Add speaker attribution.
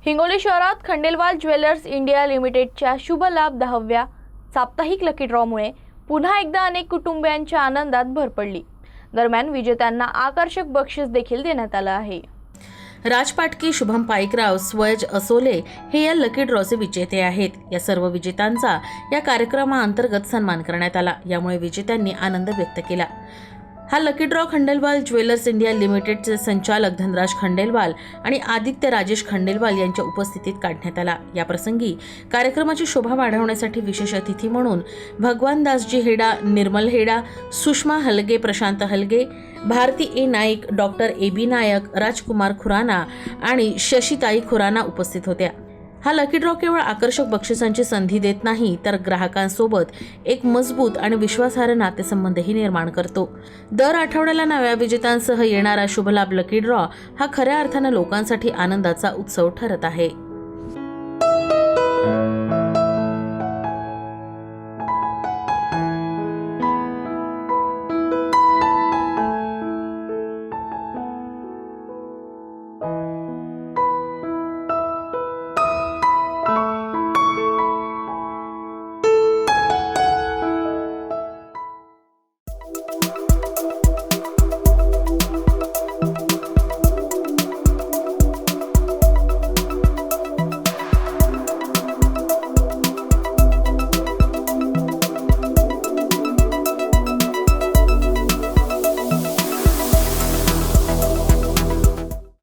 Speaker 1: हिंगोली शहरात Khandelwal jewellers India लिमिटेडच्या शुभ लाभ 10व्या साप्ताहिक लकी ड्रॉमुळे पुन्हा एकदा अनेक कुटुंबियांच्या आनंदात भर पडली। दरम्यान विजेत्यांना आकर्षक बक्षीस देखील देण्यात आलं आहे।
Speaker 2: राज पाटकी, शुभम पाईकराव, स्वयज असोले हे या लकी ड्रॉचे विजेते आहेत। या सर्व विजेत्यांचा या कार्यक्रमाअंतर्गत सन्मान करण्यात आला। यामुळे विजेत्यांनी आनंद व्यक्त केला। हा lucky draw Khandelwal jewellers India लिमिटेडचे संचालक धनराज खंडेलवाल आणि आदित्य राजेश खंडेलवाल यांच्या उपस्थितीत काढण्यात आला। या प्रसंगी कार्यक्रमाची शोभा वाढवण्यासाठी विशेष अतिथी म्हणून भगवान दासजी हेडा, निर्मल हेडा, सुषमा हलगे, प्रशांत हलगे, भारती ए नाईक, डॉक्टर ए बी नायक, राजकुमार खुराना आणि शशिताई खुराना उपस्थित होत्या। हा लकी ड्रॉ केवळ आकर्षक बक्षिसांची संधी देत नाही, तर ग्राहकांसोबत एक मजबूत आणि विश्वासार्ह नातेसंबंधही निर्माण करतो। दर आठवड्याला नव्या विजेत्यांसह येणारा शुभलाभ लकी ड्रॉ हा खऱ्या अर्थानं लोकांसाठी आनंदाचा उत्सव ठरत आहे।